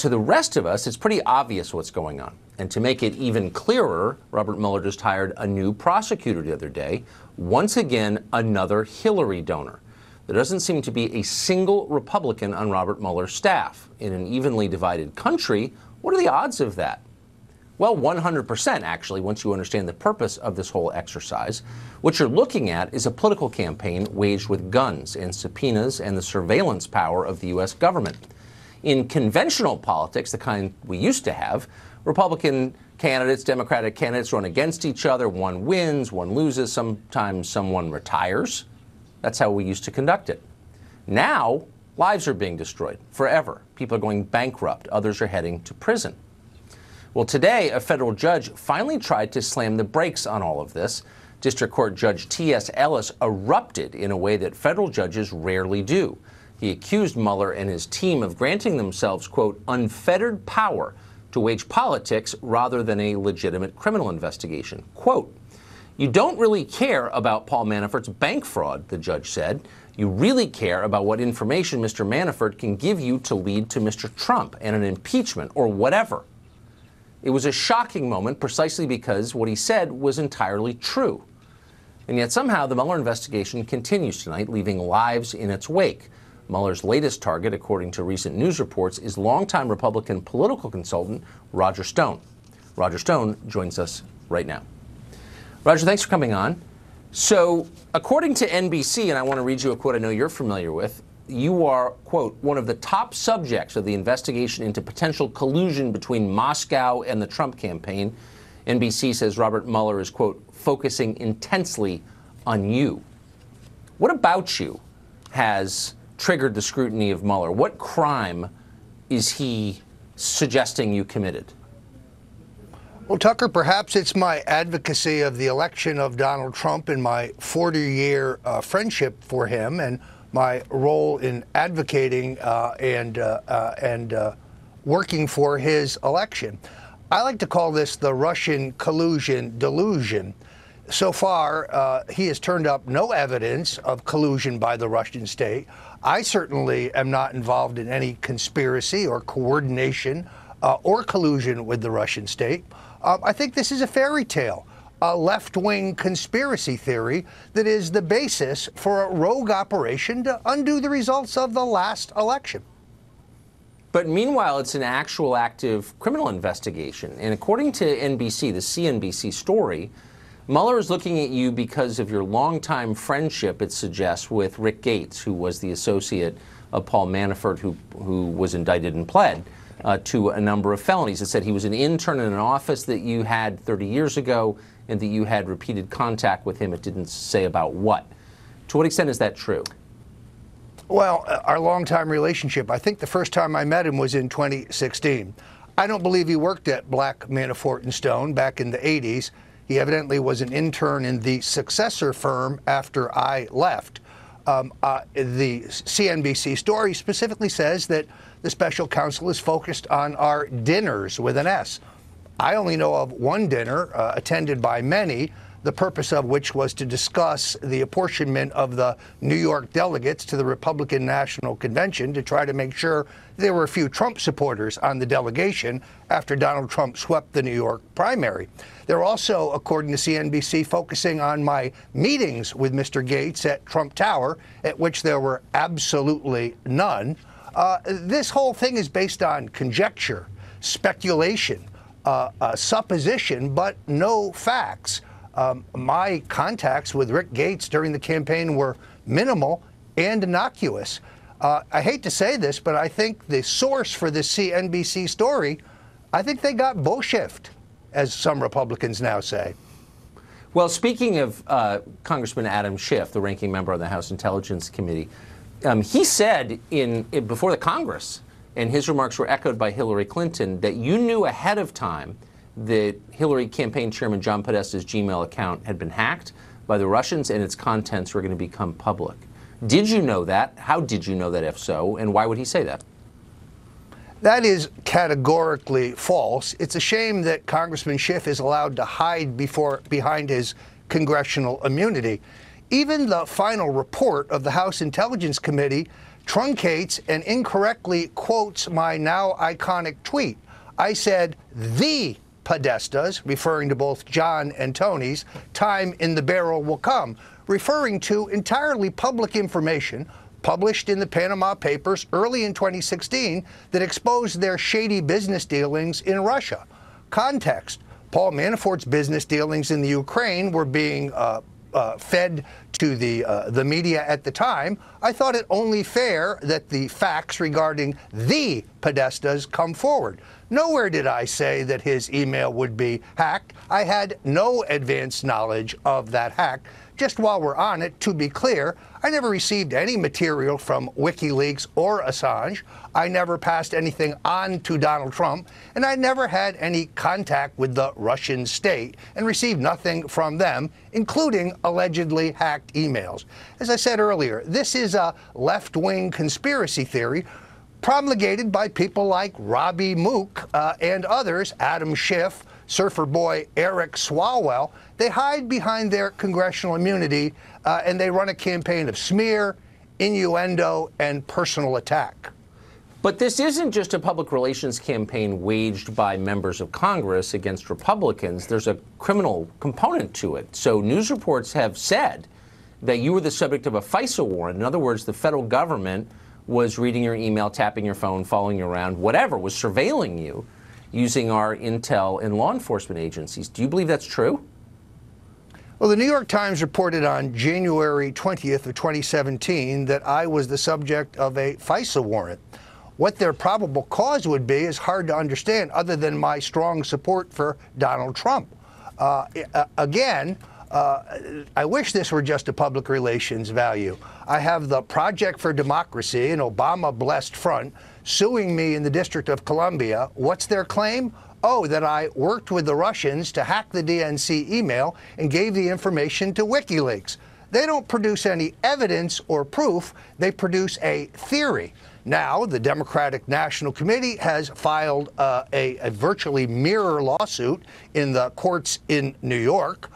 to the rest of us, it's pretty obvious what's going on. And to make it even clearer, Robert Mueller just hired a new prosecutor the other day, once again, another Hillary donor. There doesn't seem to be a single Republican on Robert Mueller's staff. In an evenly divided country, what are the odds of that? Well, 100% actually, once you understand the purpose of this whole exercise. What you're looking at is a political campaign waged with guns and subpoenas and the surveillance power of the U.S. government. In conventional politics, the kind we used to have, Republican candidates, Democratic candidates run against each other. One wins, one loses, sometimes someone retires. That's how we used to conduct it. Now, lives are being destroyed forever. People are going bankrupt. Others are heading to prison. Well, today, a federal judge finally tried to slam the brakes on all of this. District Court Judge T.S. Ellis erupted in a way that federal judges rarely do. He accused Mueller and his team of granting themselves, quote, unfettered power to wage politics rather than a legitimate criminal investigation. Quote, you don't really care about Paul Manafort's bank fraud, the judge said. You really care about what information Mr. Manafort can give you to lead to Mr. Trump and an impeachment or whatever. It was a shocking moment precisely because what he said was entirely true. And yet somehow the Mueller investigation continues tonight, leaving lives in its wake. Mueller's latest target, according to recent news reports, is longtime Republican political consultant Roger Stone. Roger Stone joins us right now. Roger, thanks for coming on. So, according to NBC, and I want to read you a quote I know you're familiar with, you are, quote, one of the top subjects of the investigation into potential collusion between Moscow and the Trump campaign. NBC says Robert Mueller is, quote, focusing intensely on you. What about you has triggered the scrutiny of Mueller? What crime is he suggesting you committed? Well, Tucker, perhaps it's my advocacy of the election of Donald Trump and my 40-year friendship for him and my role in advocating and working for his election. I like to call this the Russian collusion delusion. So far, he has turned up no evidence of collusion by the Russian state. I certainly am not involved in any conspiracy or coordination or collusion with the Russian state. I think this is a fairy tale, a left-wing conspiracy theory that is the basis for a rogue operation to undo the results of the last election. But meanwhile, it's an actual active criminal investigation. And according to NBC, the CNBC story, Mueller is looking at you because of your longtime friendship, it suggests, with Rick Gates, who was the associate of Paul Manafort, who was indicted and pled to a number of felonies. It said he was an intern in an office that you had 30 years ago and that you had repeated contact with him. It didn't say about what. To what extent is that true? Well, our longtime relationship, I think the first time I met him was in 2016. I don't believe he worked at Black, Manafort and Stone back in the 80s. He evidently was an intern in the successor firm after I left. The CNBC story specifically says that the special counsel is focused on our dinners with an S. I only know of one dinner attended by many, the purpose of which was to discuss the apportionment of the New York delegates to the Republican National Convention to try to make sure there were a few Trump supporters on the delegation after Donald Trump swept the New York primary. They're also, according to CNBC, focusing on my meetings with Mr. Gates at Trump Tower, at which there were absolutely none. This whole thing is based on conjecture, speculation, supposition, but no facts. My contacts with Rick Gates during the campaign were minimal and innocuous. I hate to say this, but I think the source for this CNBC story, I think they got bullshiffed, as some Republicans now say. Well, speaking of Congressman Adam Schiff, the ranking member on the House Intelligence Committee, he said before the Congress, and his remarks were echoed by Hillary Clinton, that you knew ahead of time that Hillary campaign chairman John Podesta's Gmail account had been hacked by the Russians and its contents were going to become public. Did you know that? How did you know that, if so? And why would he say that? That is categorically false. It's a shame that Congressman Schiff is allowed to hide behind his congressional immunity. Even the final report of the House Intelligence Committee truncates and incorrectly quotes my now iconic tweet. I said, "The Podestas," referring to both John and Tony's, "time in the barrel will come," referring to entirely public information published in the Panama Papers early in 2016 that exposed their shady business dealings in Russia. Context: Paul Manafort's business dealings in the Ukraine were being fed to the media at the time. I thought it only fair that the facts regarding the Podestas come forward. Nowhere did I say that his email would be hacked. I had no advanced knowledge of that hack. Just while we're on it, to be clear, I never received any material from WikiLeaks or Assange. I never passed anything on to Donald Trump, and I never had any contact with the Russian state and received nothing from them, including allegedly hacked emails. As I said earlier, this is a left-wing conspiracy theory promulgated by people like Robbie Mook and others, Adam Schiff, surfer boy Eric Swalwell. They hide behind their congressional immunity and they run a campaign of smear, innuendo, and personal attack. But this isn't just a public relations campaign waged by members of Congress against Republicans. There's a criminal component to it. So news reports have said that you were the subject of a FISA warrant. In other words, the federal government was reading your email, tapping your phone, following you around, whatever, was surveilling you using our intel and law enforcement agencies. Do you believe that's true? Well, the New York Times reported on January 20th of 2017 that I was the subject of a FISA warrant. What their probable cause would be is hard to understand, other than my strong support for Donald Trump. I wish this were just a public relations value. I have the Project for Democracy, an Obama-blessed front, suing me in the District of Columbia. What's their claim? Oh, that I worked with the Russians to hack the DNC email and gave the information to WikiLeaks. They don't produce any evidence or proof. They produce a theory. Now, the Democratic National Committee has filed a virtually mirror lawsuit in the courts in New York.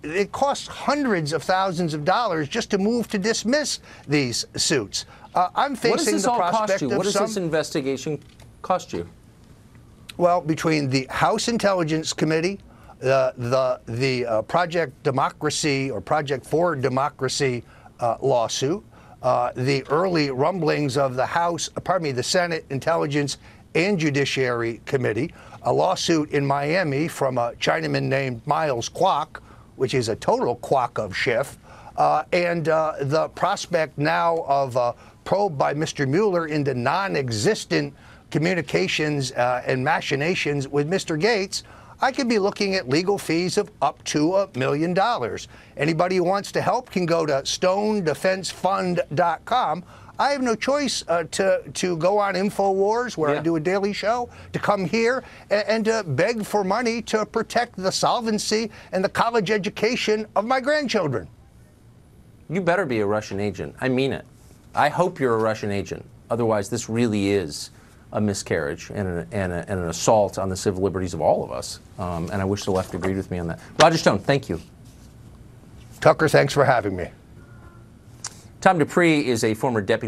It costs hundreds of thousands of dollars just to move to dismiss these suits. I'm facing the prospect of what does this investigation cost you? Well, between the House Intelligence Committee, the Project Democracy or Project for Democracy lawsuit, the early rumblings of the Senate Intelligence and Judiciary Committee, a lawsuit in Miami from a Chinaman named Miles Kwok, which is a total quack of Schiff, and the prospect now of a probe by Mr. Mueller into non-existent communications and machinations with Mr. Gates, I could be looking at legal fees of up to $1 million. Anybody who wants to help can go to stonedefensefund.com. I have no choice to go on InfoWars, where I do a daily show, to come here and to beg for money to protect the solvency and the college education of my grandchildren. You better be a Russian agent. I mean it. I hope you're a Russian agent. Otherwise, this really is a miscarriage and an assault on the civil liberties of all of us. And I wish the left agreed with me on that. Roger Stone, thank you. Tucker, thanks for having me. Tom Dupree is a former deputy